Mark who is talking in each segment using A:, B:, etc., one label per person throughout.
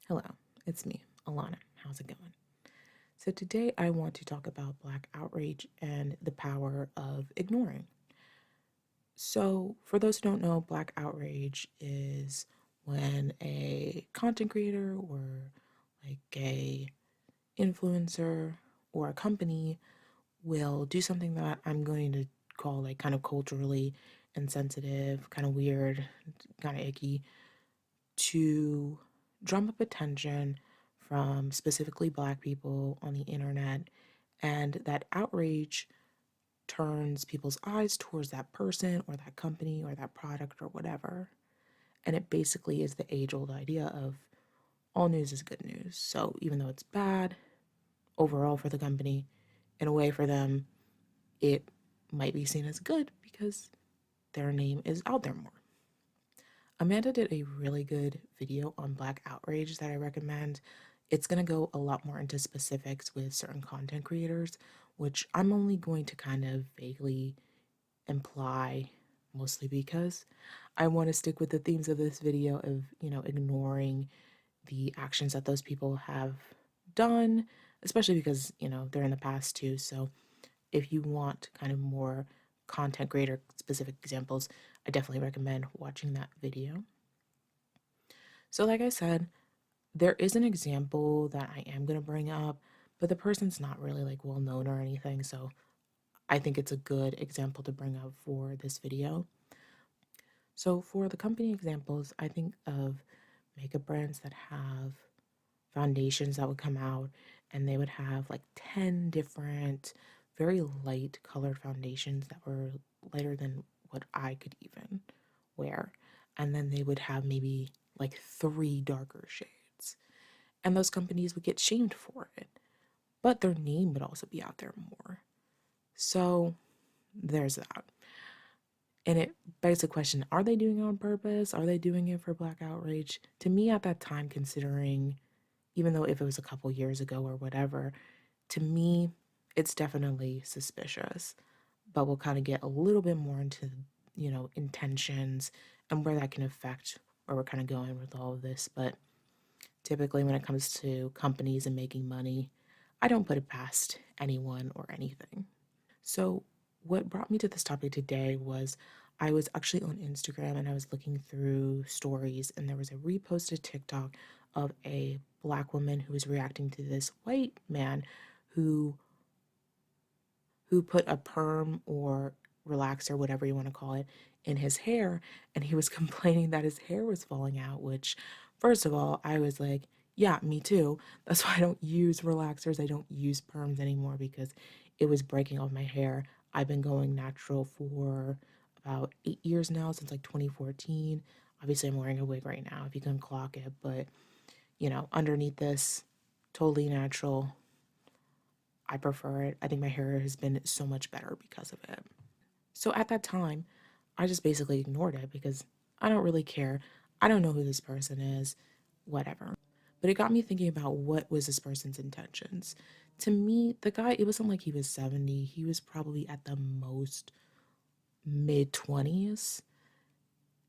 A: Hello, it's me, Alana. How's it going? So, today I want to talk about Black outrage and the power of ignoring. So, for those who don't know, Black outrage is when a content creator or like a influencer or a company will do something that I'm going to call like kind of culturally insensitive, kind of weird, kind of icky, to drum up attention from specifically Black people on the internet, and that outrage turns people's eyes towards that person or that company or that product or whatever. And it basically is the age old idea of all news is good news. So even though it's bad overall for the company, in a way for them, it might be seen as good because their name is out there more. Amanda did a really good video on Black outrage that I recommend. It's going to go a lot more into specifics with certain content creators, which I'm only going to kind of vaguely imply, mostly because I want to stick with the themes of this video of, ignoring the actions that those people have done, especially because, they're in the past too. So if you want kind of more content creator specific examples, I definitely recommend watching that video. So, like I said, there is an example that I am going to bring up, but the person's not really like well known or anything. So, I think it's a good example to bring up for this video. So, for the company examples, I think of makeup brands that have foundations that would come out and they would have like 10 different, very light colored foundations that were lighter than what I could even wear. And then they would have maybe like three darker shades. And those companies would get shamed for it. But their name would also be out there more. So there's that. And it begs the question, are they doing it on purpose? Are they doing it for Black outrage? To me, at that time, considering, even though if it was a couple years ago or whatever, to me, it's definitely suspicious. But we'll kind of get a little bit more into, intentions and where that can affect where we're kind of going with all of this. But typically, when it comes to companies and making money, I don't put it past anyone or anything. So, what brought me to this topic today was I was actually on Instagram and I was looking through stories, and there was a reposted TikTok of a Black woman who was reacting to this white man who put a perm or relaxer, whatever you want to call it, in his hair, and he was complaining that his hair was falling out, which, first of all, I was like, yeah, me too. That's why I don't use relaxers. I don't use perms anymore because it was breaking off my hair. I've been going natural for about 8 years now, since like 2014. Obviously, I'm wearing a wig right now, if you can clock it, but underneath this, totally natural. I prefer it. I think my hair has been so much better because of it. So at that time, I just basically ignored it because I don't really care. I don't know who this person is, whatever. But it got me thinking about what was this person's intentions. To me, the guy, it wasn't like he was 70. He was probably at the most mid 20s.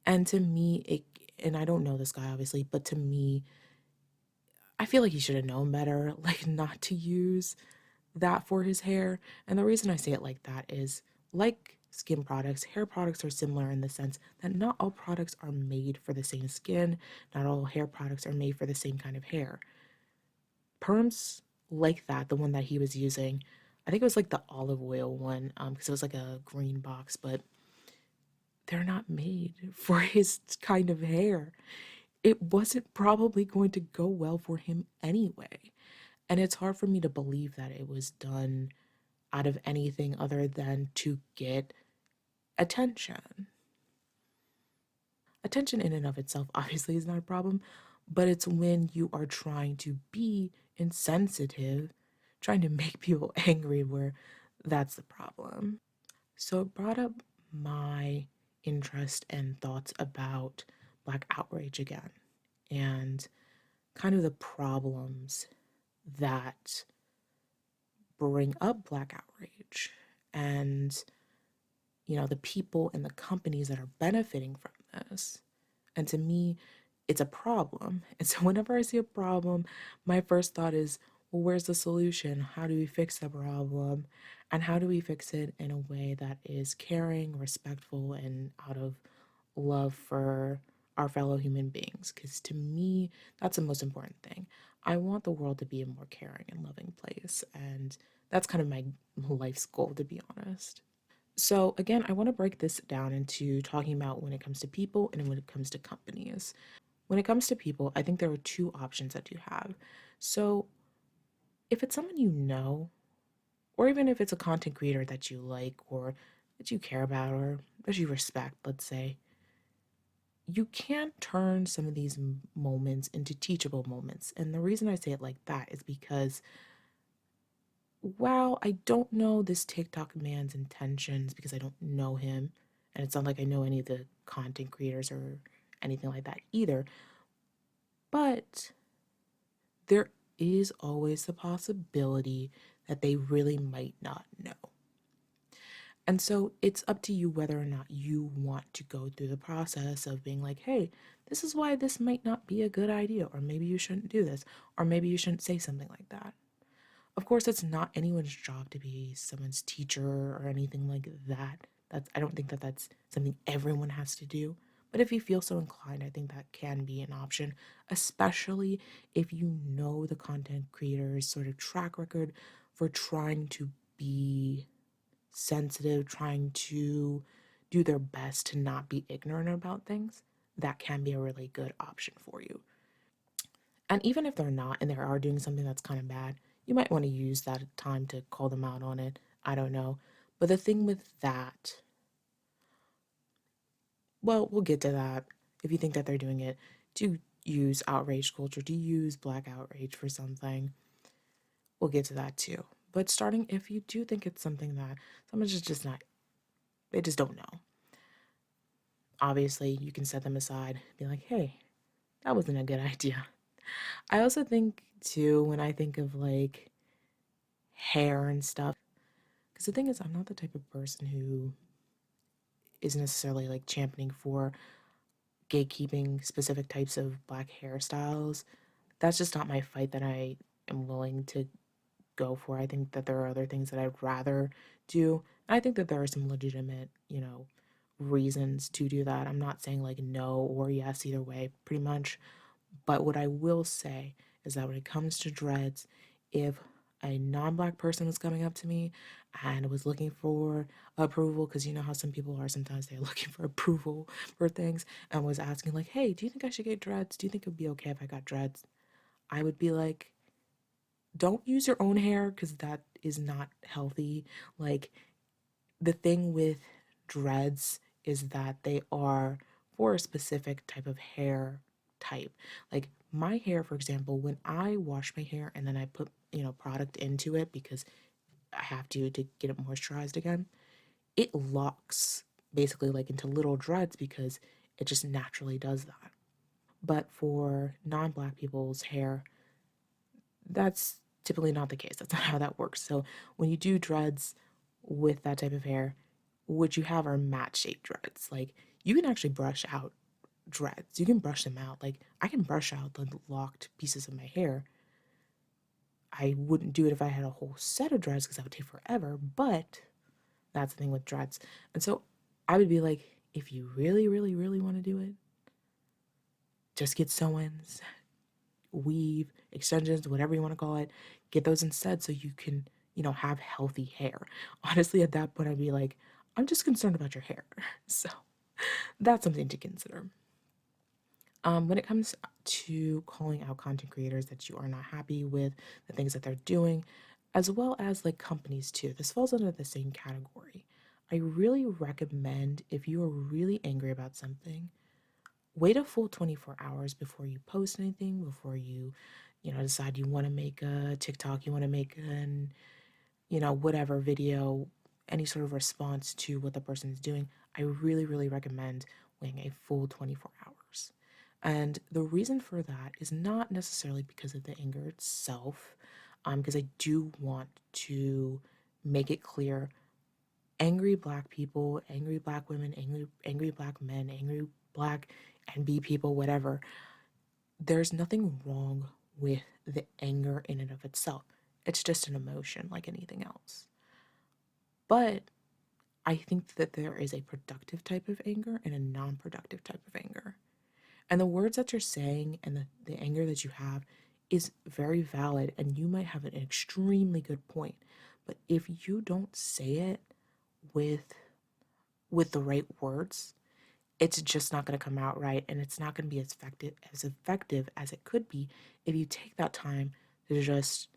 A: And to me, and I don't know this guy obviously, but to me, I feel like he should have known better, like not to use that for his hair. And the reason I say it like that is, like skin products, hair products are similar in the sense that not all products are made for the same skin, not all hair products are made for the same kind of hair. Perms like that, the one that he was using, I think it was like the olive oil one, because it was like a green box, but they're not made for his kind of hair. It wasn't probably going to go well for him anyway. And it's hard for me to believe that it was done out of anything other than to get attention. Attention in and of itself obviously is not a problem, but it's when you are trying to be insensitive, trying to make people angry, where that's the problem. So it brought up my interest and thoughts about Black outrage again, and kind of the problems that bring up Black outrage, and the people and the companies that are benefiting from this. And to me, it's a problem. And so whenever I see a problem, my first thought is, well, where's the solution? How do we fix the problem? And how do we fix it in a way that is caring, respectful, and out of love for our fellow human beings? Because to me, that's the most important thing. I want the world to be a more caring and loving place. And that's kind of my life's goal, to be honest. So, again, I want to break this down into talking about when it comes to people and when it comes to companies. When it comes to people, I think there are two options that you have. So, if it's someone you know, or even if it's a content creator that you like or that you care about or that you respect, let's say, you can turn some of these moments into teachable moments. And the reason I say it like that is because while I don't know this TikTok man's intentions because I don't know him, and it's not like I know any of the content creators or anything like that either, but there is always the possibility that they really might not know. And so it's up to you whether or not you want to go through the process of being like, hey, this is why this might not be a good idea, or maybe you shouldn't do this, or maybe you shouldn't say something like that. Of course, it's not anyone's job to be someone's teacher or anything like that. I don't think that that's something everyone has to do. But if you feel so inclined, I think that can be an option, especially if you know the content creator's sort of track record for trying to be sensitive, trying to do their best to not be ignorant about things. That can be a really good option for you. And even if they're not and they are doing something that's kind of bad, you might want to use that time to call them out on it. I don't know. But the thing with that, well, we'll get to that. If you think that they're doing it to use outrage culture, to use black outrage for something, we'll get to that too. But starting, if you do think it's something that someone's just not, they just don't know, obviously you can set them aside, be like, hey, that wasn't a good idea. I also think too, when I think of like hair and stuff, because the thing is, I'm not the type of person who is necessarily like championing for gatekeeping specific types of black hairstyles. That's just not my fight that I am willing to go for. I think that there are other things that I'd rather do. And I think that there are some legitimate, reasons to do that. I'm not saying like no or yes either way, pretty much. But what I will say is that when it comes to dreads, if a non-black person was coming up to me and was looking for approval, because you know how some people are, sometimes they're looking for approval for things, and was asking like, hey, do you think I should get dreads? Do you think it would be okay if I got dreads? I would be like, don't use your own hair because that is not healthy. Like, the thing with dreads is that they are for a specific type of hair type. Like my hair, for example, when I wash my hair and then I put, product into it because I have to get it moisturized again, it locks basically like into little dreads because it just naturally does that. But for non-black people's hair, that's typically not the case. That's not how that works. So when you do dreads with that type of hair, what you have are matte shaped dreads. Like you can actually brush out dreads. You can brush them out. Like I can brush out the locked pieces of my hair. I wouldn't do it if I had a whole set of dreads because that would take forever. But that's the thing with dreads. And so I would be like, if you really, really, really want to do it, just get sew-ins, weave, extensions, whatever you want to call it, get those instead so you can, have healthy hair. Honestly, at that point, I'd be like, I'm just concerned about your hair. So that's something to consider. When it comes to calling out content creators that you are not happy with, the things that they're doing, as well as like companies too, this falls under the same category. I really recommend if you are really angry about something, wait a full 24 hours before you post anything, before you, decide you want to make a TikTok, you want to make an, whatever video, any sort of response to what the person is doing. I really, really recommend waiting a full 24 hours. And the reason for that is not necessarily because of the anger itself, because I do want to make it clear angry black people, angry black women, angry black men, angry black NB people, whatever. there's nothing wrong with the anger in and of itself. It's just an emotion like anything else. But I think that there is a productive type of anger and a non productive type of anger. And the words that you're saying and the anger that you have is very valid, and you might have an extremely good point. But if you don't say it with the right words, it's just not going to come out right, and it's not going to be as effective as it could be if you take that time to just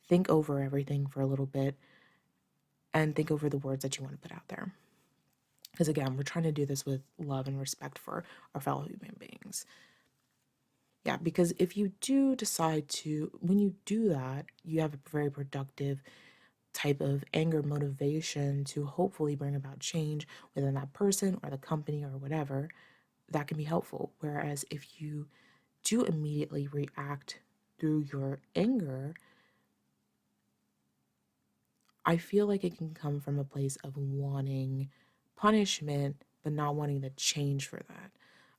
A: think over everything for a little bit and think over the words that you want to put out there. Because again, we're trying to do this with love and respect for our fellow human beings. Yeah, because if you do decide to, when you do that, you have a very productive type of anger motivation to hopefully bring about change within that person or the company or whatever, that can be helpful. Whereas if you do immediately react through your anger, I feel like it can come from a place of wanting punishment, but not wanting the change for that.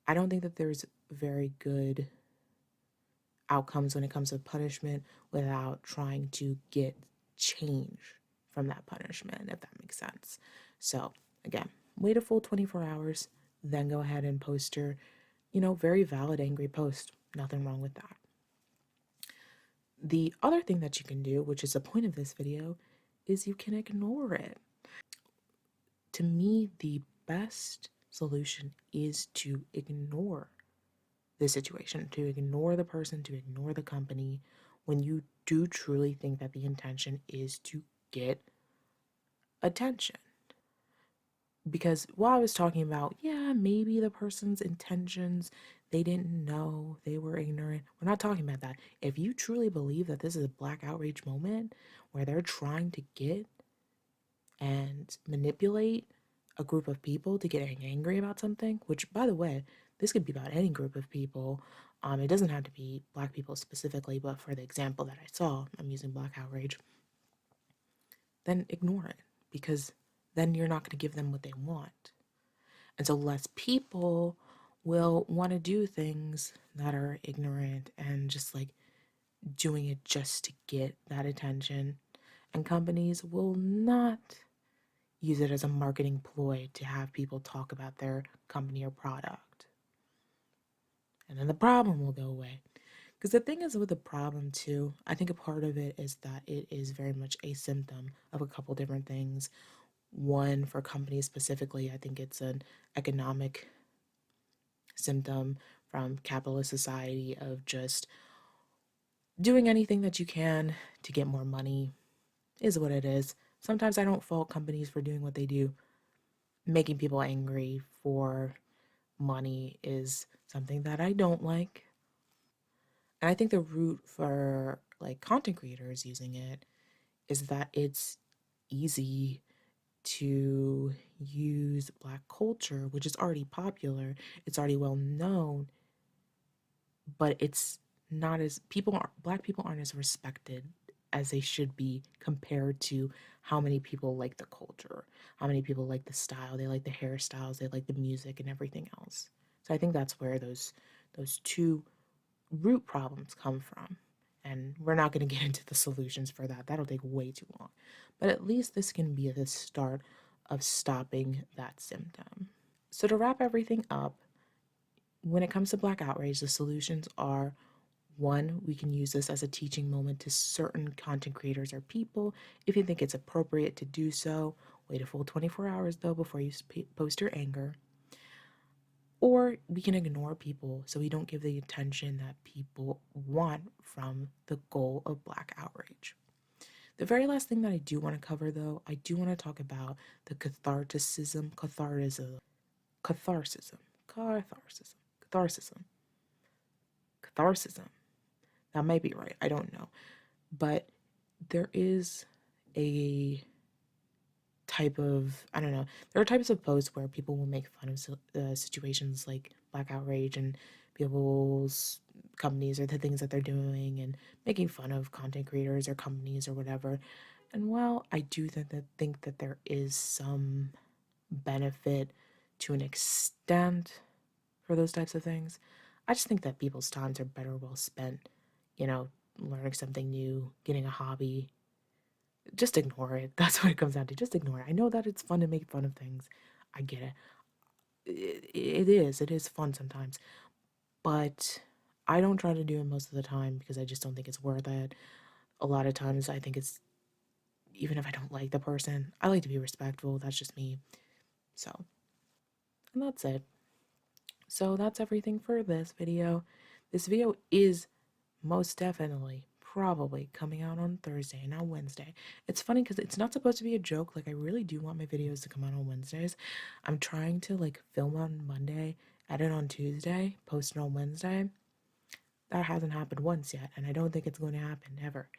A: I don't think that there's very good outcomes when it comes to punishment without trying to get change from that punishment, if that makes sense. So, again, wait a full 24 hours, then go ahead and post your, very valid angry post. Nothing wrong with that. The other thing that you can do, which is the point of this video, is you can ignore it. To me, the best solution is to ignore the situation, to ignore the person, to ignore the company when you do truly think that the intention is to get attention. Because while I was talking about, yeah, maybe the person's intentions, they didn't know, they were ignorant. We're not talking about that. If you truly believe that this is a black outrage moment where they're trying to get and manipulate a group of people to getting angry about something, which, by the way, this could be about any group of people. It doesn't have to be black people specifically, but for the example that I saw, I'm using black outrage, then ignore it, because then you're not going to give them what they want. And so less people will want to do things that are ignorant and just like doing it just to get that attention. And companies will not use it as a marketing ploy to have people talk about their company or product. And then the problem will go away. Because the thing is with the problem too, I think a part of it is that it is very much a symptom of a couple different things. One, for companies specifically, I think it's an economic symptom from capitalist society of just doing anything that you can to get more money, is what it is. Sometimes I don't fault companies for doing what they do. Making people angry for money is something that I don't like. And I think the root for like content creators using it is that it's easy to use black culture, which is already popular, it's already well known, but it's not as black people aren't as respected as they should be compared to how many people like the culture, how many people like the style, they like the hairstyles, they like the music and everything else. So I think that's where those two root problems come from. And we're not going to get into the solutions for that. That'll take way too long. But at least this can be the start of stopping that symptom. So to wrap everything up, when it comes to black outrage, the solutions are: one, we can use this as a teaching moment to certain content creators or people. If you think it's appropriate to do so, wait a full 24 hours though before you post your anger. Or we can ignore people so we don't give the attention that people want from the goal of black outrage. The very last thing that I do want to cover though, I do want to talk about the catharsism. That might be right, I don't know. But there is a type of, I don't know, there are types of posts where people will make fun of situations like black outrage and people's companies or the things that they're doing and making fun of content creators or companies or whatever. And while I do think that there is some benefit to an extent for those types of things, I just think that people's times are better well spent, you know, learning something new, getting a hobby. Just ignore it. That's what it comes down to. Just ignore it. I know that it's fun to make fun of things. I get it. It is. It is fun sometimes. But I don't try to do it most of the time because I just don't think it's worth it. A lot of times I think it's, even if I don't like the person, I like to be respectful. That's just me. So, and that's it. So that's everything for this video. This video is most definitely probably coming out on Thursday, not Wednesday. It's funny because it's not supposed to be a joke. Like, I really do want my videos to come out on Wednesdays. I'm trying to like film on Monday, edit on Tuesday, post it on Wednesday. That hasn't happened once yet, and I don't think it's going to happen ever.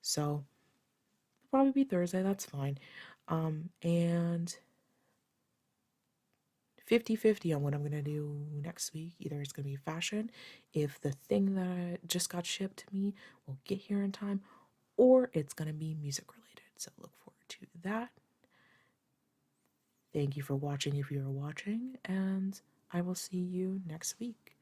A: So it'll probably be Thursday. That's fine. And 50-50 on what I'm gonna do next week. Either it's gonna be fashion, if the thing that just got shipped to me will get here in time, or it's gonna be music related. So look forward to that. Thank you for watching if you're watching, and I will see you next week.